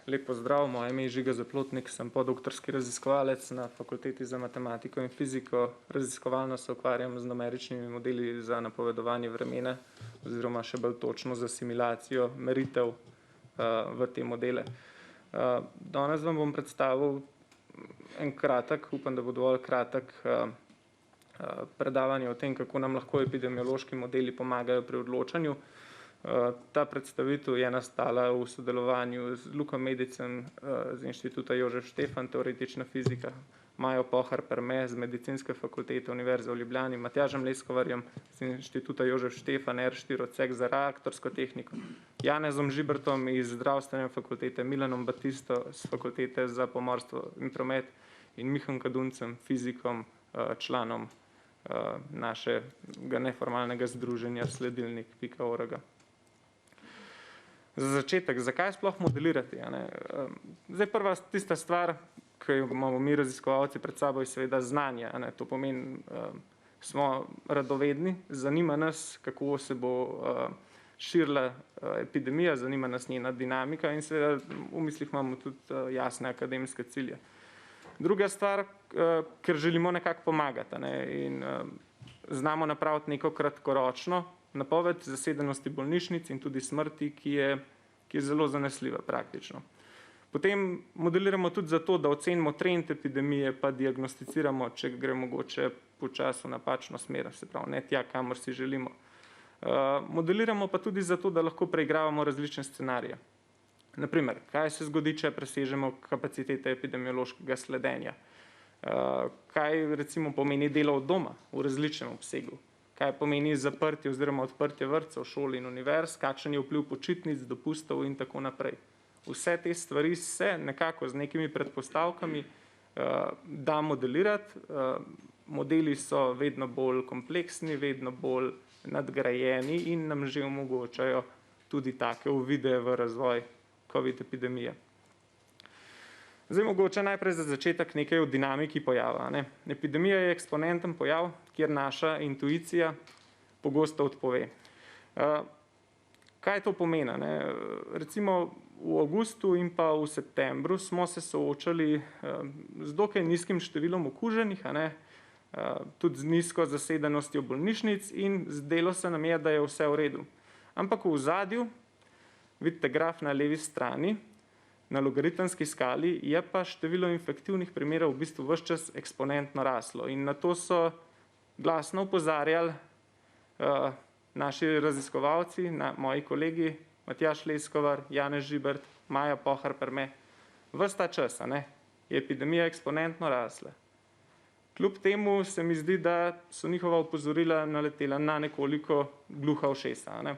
Lep pozdrav, moje ime je Žiga Zaplotnik, sem podoktorski raziskovalec na Fakulteti za matematiko in fiziko. Raziskovalno se ukvarjam z numeričnimi modeli za napovedovanje vremena oziroma še bolj točno za simulacijo meritev v te modele. Danes vam bom predstavil en kratek, upam, da bo dovolj kratek, predavanje o tem, kako nam lahko epidemiološki modeli pomagajo pri odločanju. Ta predstavitev je nastala v sodelovanju z Lukom Medicem z Inštituta Jožef Štefan, teoretična fizika, Majo Pohar-Perme z Medicinske fakultete Univerze v Ljubljani, Matjažem Leskovarjem z Inštituta Jožef Štefan, R4 odsek za reaktorsko tehniko, Janezom Žibertom iz Zdravstvene fakultete, Milanom Batisto z Fakultete za pomorstvo in promet in Mihom Kaduncem, fizikom, članom našega neformalnega združenja sledilnik.org. Za začetek, zakaj sploh modelirati? Zdaj prva tista stvar, ki jo imamo mi raziskovalci pred sabo, je seveda znanje. To pomeni, smo radovedni, zanima nas, kako se bo širila epidemija, zanima nas njena dinamika in seveda v mislih imamo tudi jasne akademske cilje. Druga stvar, ker želimo nekako pomagati in znamo napraviti neko kratkoročno napoved zasedenosti bolnišnic in tudi smrti, ki je zelo zanesljiva praktično. Potem modeliramo tudi zato, da ocenimo trend epidemije, pa diagnosticiramo, če gre mogoče počasi v napačno smer, se pravi, ne tja, kamor si želimo. Modeliramo pa tudi zato, da lahko preigravamo različne scenarije. Naprimer, kaj se zgodi, če presežemo kapacitete epidemiološkega sledenja? Kaj recimo pomeni delo od doma v različnem obsegu? Kaj pomeni zaprtje oziroma odprtje vrtcev, šol in univerz, kakšen je vpliv počitnic, dopustov in tako naprej. Vse te stvari se nekako z nekimi predpostavkami da modelirati. Modeli so vedno bolj kompleksni, vedno bolj nadgrajeni in nam že omogočajo tudi take uvide v razvoj COVID epidemije. Zdaj mogoče najprej za začetek nekaj o dinamiki pojava. Epidemija je eksponenten pojav, kjer naša intuicija pogosto odpove. Kaj to pomeni? Recimo v avgustu in pa v septembru smo se soočali z dokaj nizkim številom okuženih, tudi z nizko zasedenostjo bolnišnic in zdelo se nam je, da je vse v redu. Ampak v ozadju, vidite graf na levi strani, na logaritemski skali je pa število infektivnih primerov v bistvu ves čas eksponentno raslo in na to so glasno opozarjali naši raziskovalci, moji kolegi Matjaž Leskovar, Janez Žibert, Maja Pohar-Perme. Ves ta čas je epidemija eksponentno rasla. Kljub temu se mi zdi, da so njihova opozorila naletela na nekoliko gluha ušesa.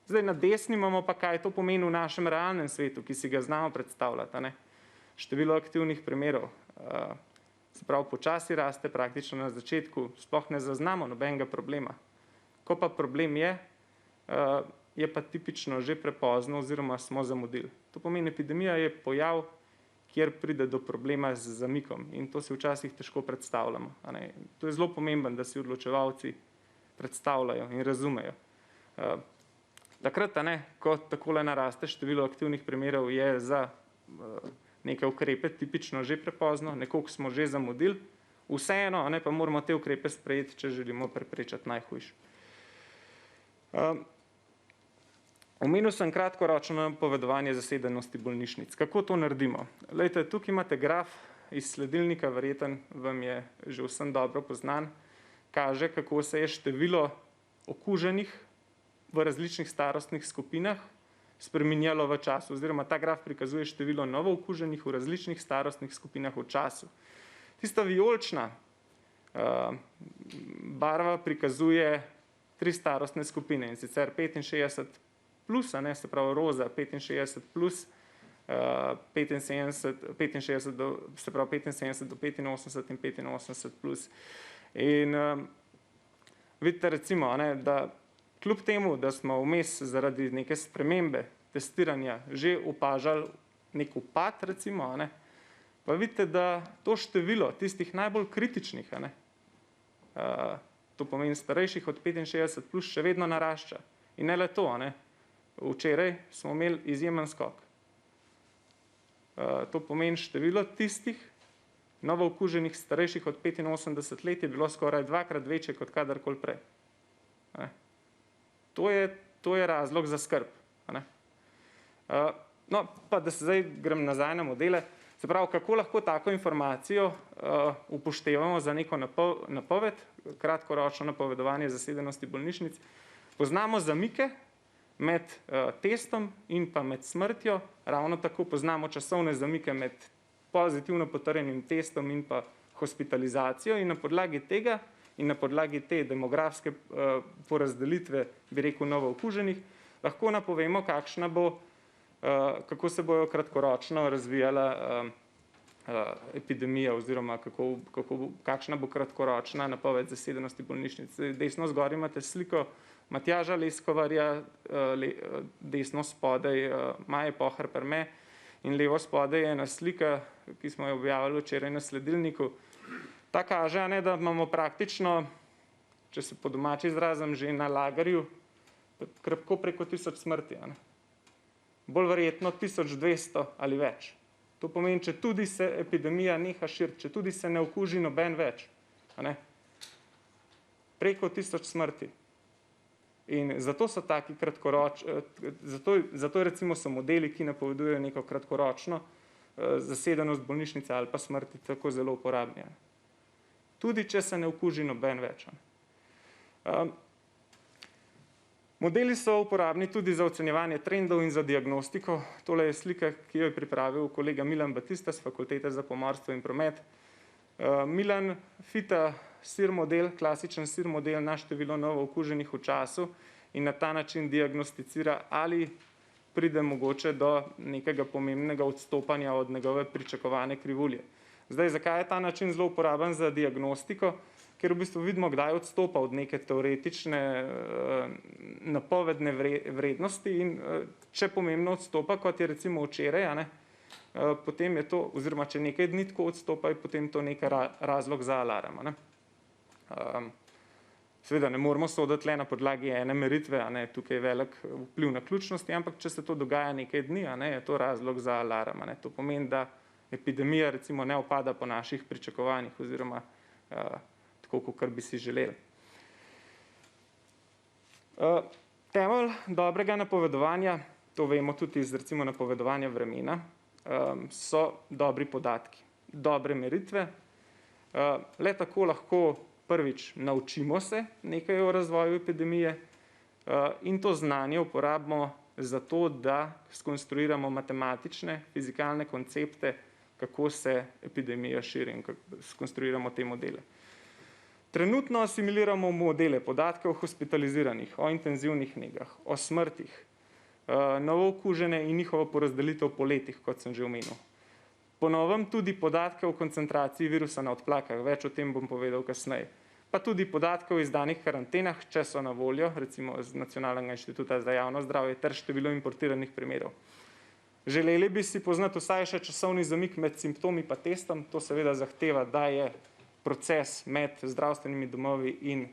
Zdaj na desni imamo pa, kaj to pomeni v našem realnem svetu, ki si ga znamo predstavljati. Število aktivnih primerov, se pravi, počasi raste praktično na začetku, sploh ne zaznamo nobenega problema. Ko pa problem je pa tipično že prepozno oziroma smo zamudili. To pomeni, epidemija je pojav, kjer pride do problema z zamikom in to si včasih težko predstavljamo. To je zelo pomembno, da si odločevalci predstavljajo in razumejo. Takrat, ko takole naraste število aktivnih primerov, je za neke ukrepe tipično že prepozno, nekoliko smo že zamudili, vseeno pa moramo te ukrepe sprejeti, če želimo preprečiti najhujše. Omenil sem kratkoročno napovedovanje zasedenosti bolnišnic. Kako to naredimo? Glejte, tukaj imate graf iz sledilnika, verjeten vam je že vsem dobro poznan, kaže, kako se je število okuženih v različnih starostnih skupinah spreminjalo v času, oziroma ta graf prikazuje število novo okuženih v različnih starostnih skupinah v času. Tista vijolična barva prikazuje 3 starostne skupine in sicer 65 plus, se pravi roza 65 plus, 65 do 85 in 85 plus. In vidite recimo, da kljub temu, da smo vmes zaradi neke spremembe testiranja že opažali nek upad recimo, pa vidite, da to število tistih najbolj kritičnih, to pomeni starejših od 65 plus, še vedno narašča. In ne le to, včeraj smo imeli izjemen skok. To pomeni število tistih novookuženih starejših od 85 let je bilo skoraj dvakrat večje kot kadarkoli prej. To je razlog za skrb. No, pa da se zdaj grem nazaj na modele, se pravi, kako lahko tako informacijo upoštevamo za neko napoved, kratkoročno napovedovanje zasedenosti bolnišnic. Poznamo zamike med testom in pa med smrtjo, ravno tako poznamo časovne zamike med pozitivno potrjenim testom in pa hospitalizacijo in na podlagi tega in na podlagi te demografske porazdelitve, bi rekel, novookuženih, lahko napovemo, kako se bojo kratkoročno razvijala epidemija oziroma kakšna bo kratkoročna napoved zasedenosti bolnišnic. Desno zgor imate sliko Matjaža Leskovarja, desno spodaj Maje Pohar Perme in levo spodaj je ena slika, ki smo jo objavili včeraj na sledilniku. Ta kaže, da imamo praktično, če se po domači izrazim, že na lagerju krepko preko 1000 smrti. Bolj verjetno 1200 ali več. To pomeni, če tudi se epidemija neha širiti, če tudi se ne okuži noben več. Preko 1000 smrti. In zato so taki zato recimo so modeli, ki napovedujejo neko kratkoročno zasedenost bolnišnice ali pa smrti, tako zelo uporabni. Tudi če se ne okuži noben več. Modeli so uporabni tudi za ocenjevanje trendov in za diagnostiko. Tole je slika, ki jo je pripravil kolega Milan Batista z Fakultete za pomorstvo in promet. Milan fita SIR model, klasičen SIR model na število novookuženih v času in na ta način diagnosticira, ali pride mogoče do nekega pomembnega odstopanja od njegove pričakovane krivulje. Zdaj, zakaj je ta način zelo uporaben za diagnostiko? Ker v bistvu vidimo, kdaj odstopa od neke teoretične napovedne vrednosti in če pomembno odstopa, kot je recimo včeraj, potem je to, oziroma če nekaj dni tako odstopa, je potem to nekaj razlog za alarm. Seveda ne moramo soditi le na podlagi ene meritve, tukaj je velik vpliv na ključnosti, ampak če se to dogaja nekaj dni, je to razlog za alarm. To pomeni, da epidemija recimo ne upada po naših pričakovanjih oziroma tako, kakor bi si želeli. Temelj dobrega napovedovanja, to vemo tudi iz recimo napovedovanja vremena, so dobri podatki, dobre meritve. Le tako lahko prvič naučimo se nekaj o razvoju epidemije in to znanje uporabimo za to, da skonstruiramo matematične, fizikalne koncepte, kako se epidemija širi in skonstruiramo te modele. Trenutno asimiliramo modele podatke o hospitaliziranih, o intenzivnih negah, o smrtih, novookužene in njihovo porazdelitev po letih, kot sem že omenil. Po novem tudi podatke o koncentraciji virusa na odplakah, več o tem bom povedal kasneje. Pa tudi podatke o izdanih karantenah, če so na voljo, recimo z Nacionalnega inštituta za javno zdravje, ter število importiranih primerov. Želeli bi si poznati vsaj še časovni zamik med simptomi pa testom, to seveda zahteva, da je proces med zdravstvenimi domovi in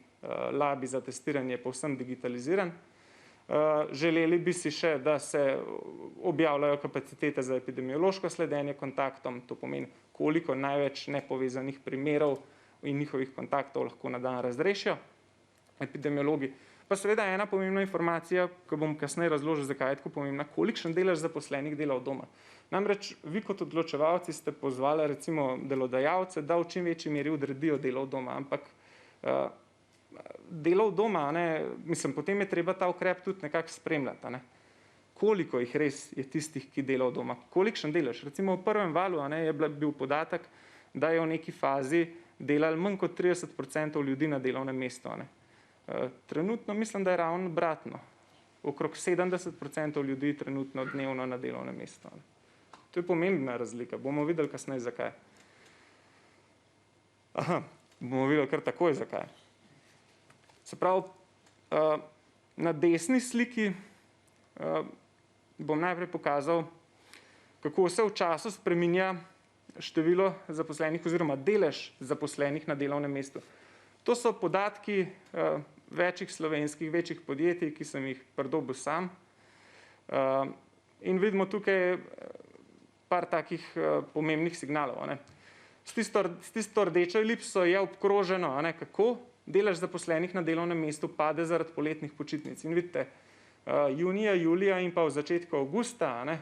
labi za testiranje povsem digitaliziran. Želeli bi si še, da se objavljajo kapacitete za epidemiološko sledenje kontaktom, to pomeni, koliko največ nepovezanih primerov in njihovih kontaktov lahko na dan razrešijo epidemiologi. Pa seveda ena pomembna informacija, ko bom kasneje razložil, zakaj je tako pomembna, kolikšen delež zaposlenih dela od doma. Namreč vi kot odločevalci ste pozvali recimo delodajalce, da v čim večji meri odredijo delo od doma, ampak delo od doma, mislim, potem je treba ta ukrep tudi nekako spremljati. Koliko jih res je tistih, ki dela od doma, kolikšen delež. Recimo v prvem valu je bil podatek, da je v neki fazi delali manj kot 30% ljudi na delovnem mestu. Trenutno mislim, da je ravno obratno. Okrog 70% ljudi trenutno dnevno na delovnem mestu. To je pomembna razlika. Bomo videli kasneje, zakaj. Bomo videli kar takoj, zakaj. Se pravi, na desni sliki bom najprej pokazal, kako se v času spreminja število zaposlenih oziroma delež zaposlenih na delovnem mestu. To so podatki večjih slovenskih, večjih podjetij, ki sem jih pridobil sam. In vidimo tukaj par takih pomembnih signalov. S tisto rdečo elipso je obkroženo, kako delež zaposlenih na delovnem mestu pade zaradi poletnih počitnic. In vidite, junija, julija in pa v začetku avgusta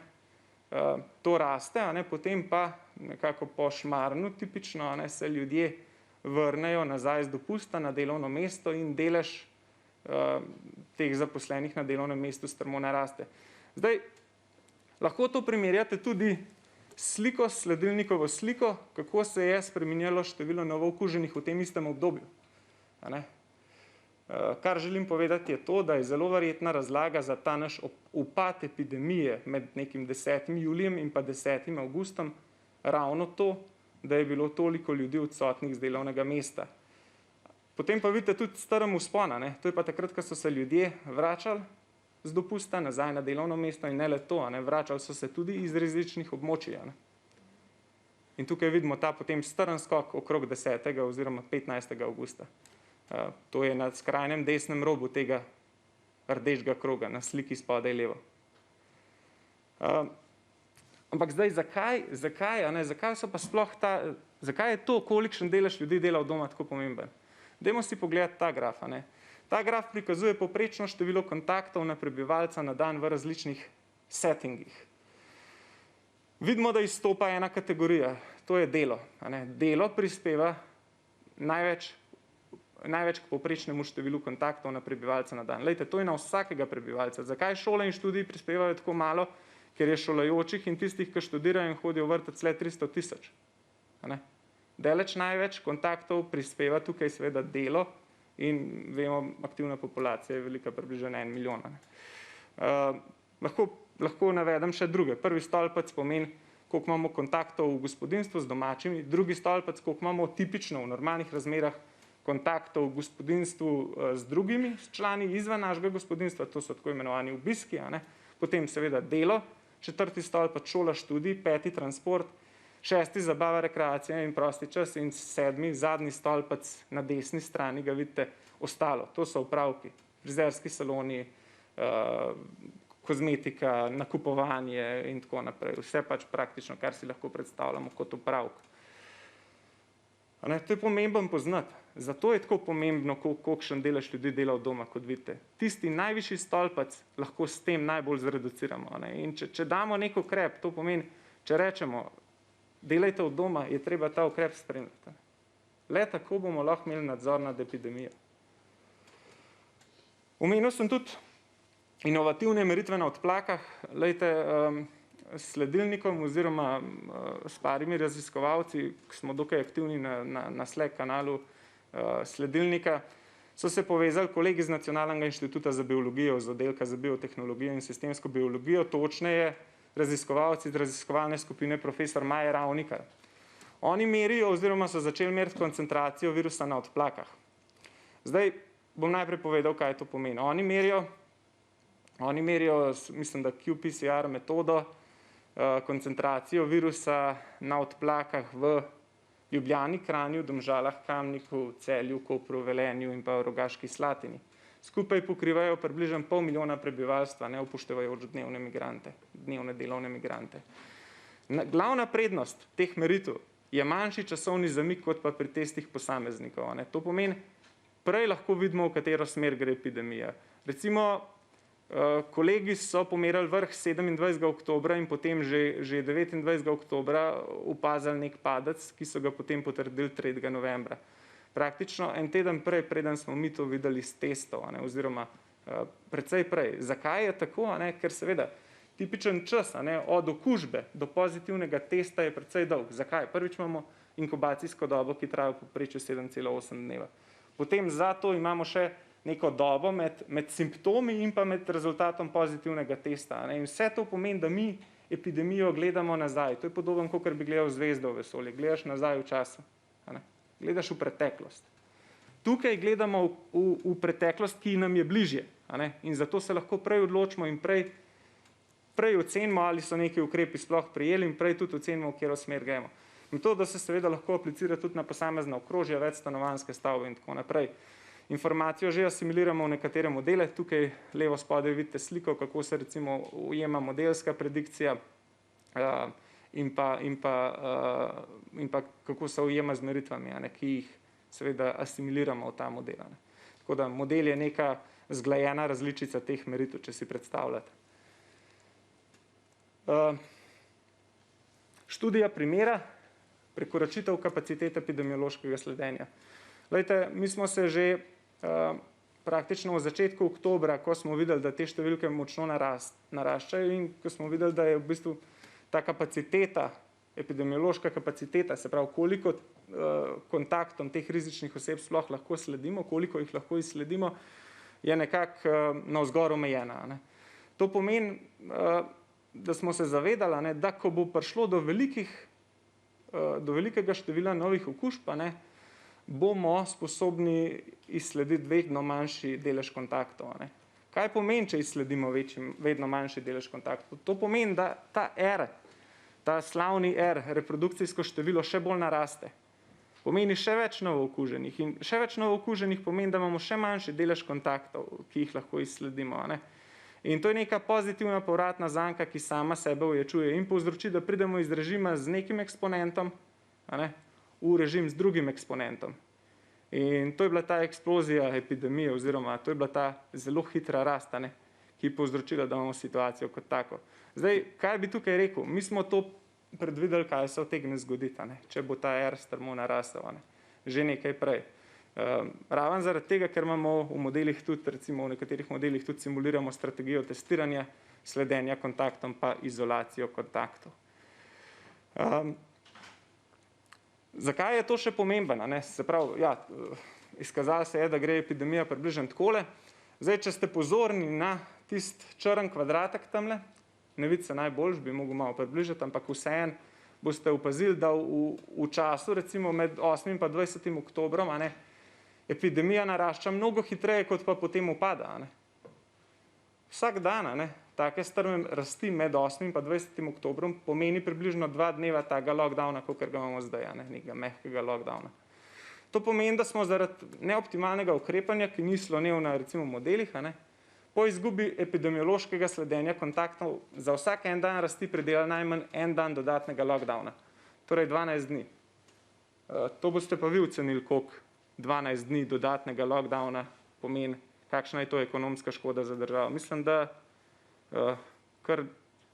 to raste, potem pa nekako po šmarnu tipično se ljudje vrnejo nazaj z dopusta na delovno mesto in delež teh zaposlenih na delovnem mestu strmo naraste. Zdaj, lahko to primerjate tudi sliko, sledilnikovo sliko, kako se je spreminjalo število novookuženih v tem istem obdobju. Kar želim povedati je to, da je zelo verjetna razlaga za ta naš upad epidemije med nekim 10. julijem in pa 10. avgustom ravno to, da je bilo toliko ljudi odsotnih z delovnega mesta. Potem pa vidite tudi strm vzpon, to je pa takrat, ko so se ljudje vračali z dopusta nazaj na delovno mesto in ne le to, vračali so se tudi iz različnih območij. In tukaj vidimo ta potem strm skok okrog 10. oziroma 15. avgusta. To je na skrajnem desnem robu tega rdečega kroga, na sliki spodaj levo. Ampak zdaj, zakaj so pa sploh zakaj je to, kolikšen delež ljudi dela od doma, tako pomemben? Dajmo si pogledati ta graf. Ta graf prikazuje povprečno število kontaktov na prebivalca na dan v različnih settingih. Vidimo, da izstopa ena kategorija, to je delo. Delo prispeva največ k povprečnemu številu kontaktov na prebivalca na dan. Lejte, to je na vsakega prebivalca. Zakaj šole in študiji prispevajo tako malo? Ker je šolajočih in tistih, ki študirajo in hodijo v vrtec, le 300.000. Daleč največ kontaktov prispeva tukaj seveda delo in vemo, aktivna populacija je velika, približno 1 milijon. Lahko navedem še druge. Prvi stolpec pomeni, koliko imamo kontaktov v gospodinjstvu z domačimi, drugi stolpec, koliko imamo tipično v normalnih razmerah kontaktov v gospodinjstvu z drugimi člani izven našega gospodinjstva, to so tako imenovani obiski, potem seveda delo, četrti stolpec šola, študij, peti transport, šesti zabava, rekreacija in prosti čas in sedmi, zadnji stolpec na desni strani ga vidite ostalo. To so opravki, frizerski saloni, kozmetika, nakupovanje in tako naprej. Vse pač praktično, kar si lahko predstavljamo kot opravk. To je pomembno poznati. Zato je tako pomembno, kolikšen delež ljudi dela od doma, kot vidite. Tisti najvišji stolpec lahko s tem najbolj zreduciramo. In če damo nek ukrep, to pomeni, če rečemo, delajte od doma, je treba ta ukrep spremljati. Le tako bomo lahko imeli nadzor nad epidemijo. Omenil sem tudi inovativne meritve na odplakah. Lejte, s sledilnikom oziroma s parimi raziskovalci, ki smo dokaj aktivni na Slack kanalu sledilnika, so se povezali kolegi z Nacionalnega inštituta za biologijo, z oddelka za biotehnologijo in sistemsko biologijo, točneje raziskovalci iz raziskovalne skupine profesor Maje Ravnikar. Oni merijo oziroma so začeli meriti koncentracijo virusa na odplakah. Zdaj bom najprej povedal, kaj to pomeni. Oni merijo, mislim, da qPCR metodo, koncentracijo virusa na odplakah v Ljubljani, Kranju, Domžalah, Kamniku, Celju, Kopru, Velenju in pa Rogaški Slatini. Skupaj pokrivajo približno 500 000 prebivalstva, ne upoštevajoč dnevne delovne migrante. Glavna prednost teh meritev je manjši časovni zamik kot pa pri testih posameznikov. To pomeni, prej lahko vidimo, v katero smer gre epidemija. Recimo, kolegi so pomerali vrh 27. oktobra in potem že 29. oktobra opazili nek padec, ki so ga potem potrdili 3. novembra. Praktično en teden prej, preden smo mi to videli s testov, oziroma precej prej. Zakaj je tako? Ker seveda tipičen čas od okužbe do pozitivnega testa je precej dolg. Zakaj? Prvič imamo inkubacijsko dobo, ki traja v povprečju 7,8 dneva. Potem zato imamo še neko dobo med simptomi in pa med rezultatom pozitivnega testa. In vse to pomeni, da mi epidemijo gledamo nazaj. To je podobno, kot bi gledal zvezdo v vesolju. Gledaš nazaj v času. Gledaš v preteklost. Tukaj gledamo v preteklost, ki nam je bližje. In zato se lahko prej odločimo in prej ocenimo, ali so neki ukrepi sploh prijeli in prej tudi ocenimo, v katero smer gremo. In to, da se seveda lahko aplicira tudi na posamezna okrožja, večstanovanjske stavbe in tako naprej. Informacijo že asimiliramo v nekatere modele. Tukaj levo spodaj vidite sliko, kako se recimo ujema modelska predikcija in pa kako se ujema z meritvami, ki jih seveda asimiliramo v ta model. Tako da model je neka zglajena različica teh meritev, če si predstavljate. Študija primera, prekoračitev kapacitete epidemiološkega sledenja. Glejte, mi smo se že praktično v začetku oktobra, ko smo videli, da te številke močno naraščajo in ko smo videli, da je v bistvu ta kapaciteta, epidemiološka kapaciteta, se pravi, koliko kontaktom teh rizičnih oseb sploh lahko sledimo, koliko jih lahko izsledimo, je nekako navzgor omejena. To pomeni, da smo se zavedali, da ko bo prišlo do velikega števila novih okužb, bomo sposobni izslediti vedno manjši delež kontaktov. Kaj pomeni, če izsledimo vedno manjši delež kontaktov? To pomeni, da ta R, ta slavni R, reprodukcijsko število, še bolj naraste. Pomeni še več novookuženih in še več novookuženih pomeni, da imamo še manjši delež kontaktov, ki jih lahko izsledimo. In to je neka pozitivna povratna zanka, ki sama sebe ojačuje in povzroči, da pridemo iz režima z nekim eksponentom v režim z drugim eksponentom. In to je bila ta eksplozija epidemije oziroma to je bila ta zelo hitra rast, ki je povzročila, da imamo situacijo kot tako. Zdaj, kaj bi tukaj rekel? Mi smo to predvideli, kaj se utegne zgoditi, če bo ta R strmo narasel, že nekaj prej. Raven zaradi tega, ker imamo v modelih tudi, recimo v nekaterih modelih tudi simuliramo strategijo testiranja, sledenja kontaktom pa izolacijo kontaktov. Zakaj je to še pomembno? Se pravi, ja, izkazalo se je, da gre epidemija približno takole. Zdaj, če ste pozorni na tisti črn kvadratek tamle, ne vidi se najboljš, bi mogel malo približati, ampak vseeno boste opazili, da v času recimo med 8. in 20. oktobrom epidemija narašča mnogo hitreje, kot pa potem upada. Vsak dan take strme rasti med 8. in 20. oktobrom pomeni približno 2 dneva tega lockdowna, kot ga imamo zdaj, nekega mehkega lockdowna. To pomeni, da smo zaradi neoptimalnega ukrepanja, ki ni slonel na recimo modelih, po izgubi epidemiološkega sledenja kontaktov za vsak en dan rasti predelali najmanj en dan dodatnega lockdowna, torej 12 dni. To boste pa vi ocenili, koliko 12 dni dodatnega lockdowna pomeni, kakšna je to ekonomska škoda za državo. Mislim, da kar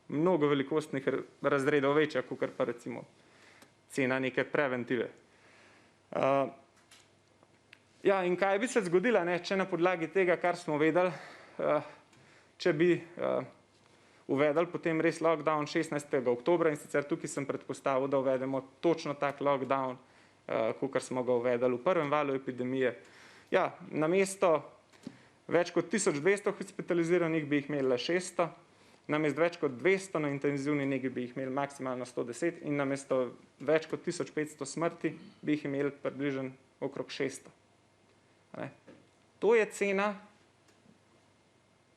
mnogo velikostnih razredov večja, kot pa recimo cena neke preventive. Ja, in kaj bi se zgodilo, če na podlagi tega, kar smo vedeli, če bi uvedli potem res lockdown 16. oktobra in sicer tukaj sem predpostavil, da uvedemo točno tak lockdown, kakor smo ga uvedli v prvem valu epidemije. Ja, namesto več kot 1200 hospitaliziranih bi jih imeli le 600, namesto več kot 200 na intenzivni negi bi jih imeli maksimalno 110 in namesto več kot 1500 smrti bi jih imeli približno okrog 600. To je cena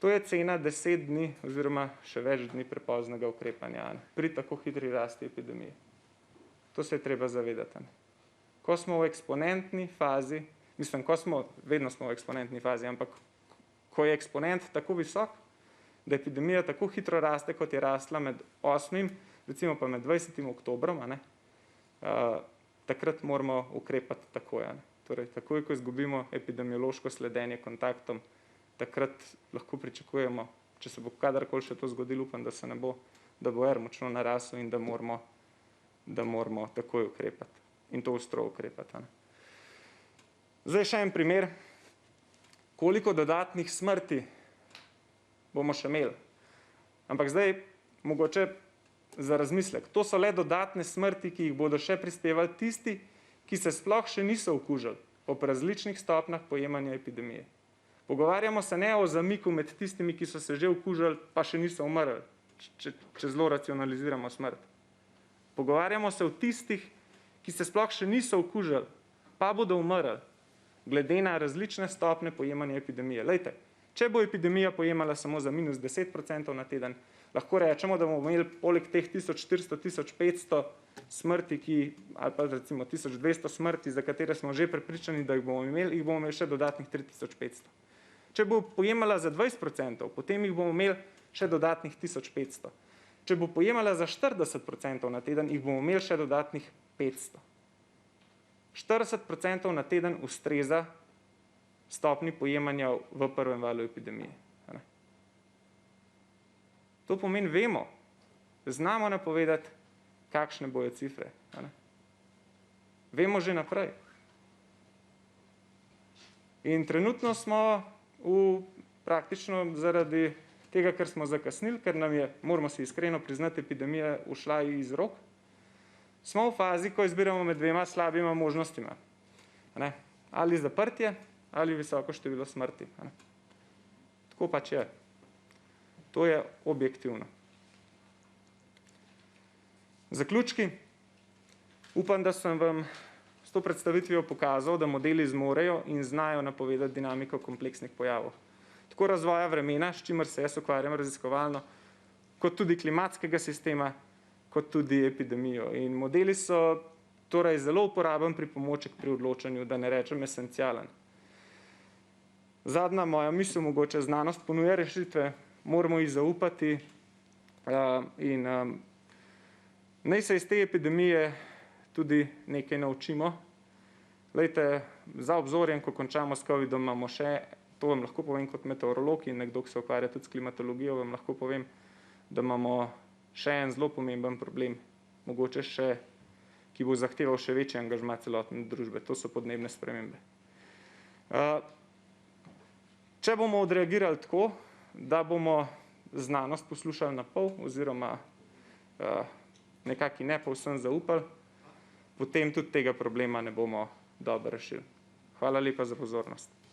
10 dni oziroma še več dni prepoznega ukrepanja pri tako hitri rasti epidemije. To se je treba zavedati. Ko smo v eksponentni fazi, vedno smo v eksponentni fazi, ampak ko je eksponent tako visok, da epidemija tako hitro raste, kot je rasla med 8. recimo pa med 20. oktobrom, takrat moramo ukrepati takoj. Torej, takoj, ko izgubimo epidemiološko sledenje kontaktom, takrat lahko pričakujemo, če se bo kadarkoli še to zgodilo, upam, da se ne bo, da bo R močno narasel in da moramo takoj ukrepati in to ostro ukrepati. Zdaj še en primer, koliko dodatnih smrti bomo še imeli. Ampak zdaj mogoče za razmislek. To so le dodatne smrti, ki jih bodo še prispevali tisti, ki se sploh še niso okužili ob različnih stopnjah pojemanja epidemije. Pogovarjamo se ne o zamiku med tistimi, ki so se že okužili, pa še niso umrli, če zelo racionaliziramo smrt. Pogovarjamo se o tistih, ki se sploh še niso okužili, pa bodo umrli, glede na različne stopnje pojemanja epidemije. Lejte, če bo epidemija pojemala samo za minus 10% na teden, lahko rečemo, da bomo imeli poleg teh 1400-1500 smrti, ali pa recimo 1200 smrti, za katere smo že prepričani, da jih bomo imeli še dodatnih 3500. Če bo pojemala za 20%, potem jih bomo imeli še dodatnih 1500. če bo pojemala za 40% na teden, jih bomo imeli še dodatnih 500. 40% na teden ustreza stopni pojemanja v prvem valu epidemije. To pomeni, vemo, znamo napovedati, kakšne bojo cifre. Vemo že naprej. In trenutno smo praktično zaradi tega, ker smo zakasnili, ker nam je, moramo si iskreno priznati, epidemija ušla iz rok, smo v fazi, ko izbiramo med dvema slabima možnostima. Ali zaprtje, ali visoko število smrti. Tako pač je. To je objektivno. Zaključki. Upam, da sem vam s to predstavitvijo pokazal, da modeli zmorejo in znajo napovedati dinamiko kompleksnih pojavov. Tako razvoja vremena, s čimer se jaz ukvarjam raziskovalno, kot tudi klimatskega sistema, kot tudi epidemijo. In modeli so torej zelo uporaben pripomoček pri odločanju, da ne rečem esencialen. Zadnja moja misel, mogoče znanost ponuja rešitve, moramo jih zaupati in naj se iz te epidemije tudi nekaj naučimo. Glejte, za obzorjem, ko končamo s COVID-om, imamo še, to vam lahko povem kot meteorolog in nekdo, ki se ukvarja tudi s klimatologijo, vam lahko povem, da imamo še en zelo pomemben problem, mogoče še, ki bo zahteval še večji angažma celotne družbe, to so podnebne spremembe. Če bomo odreagirali tako, da bomo znanost poslušali na pol oziroma nekako ne povsem zaupali, potem tudi tega problema ne bomo dobro rešili. Hvala lepa za pozornost.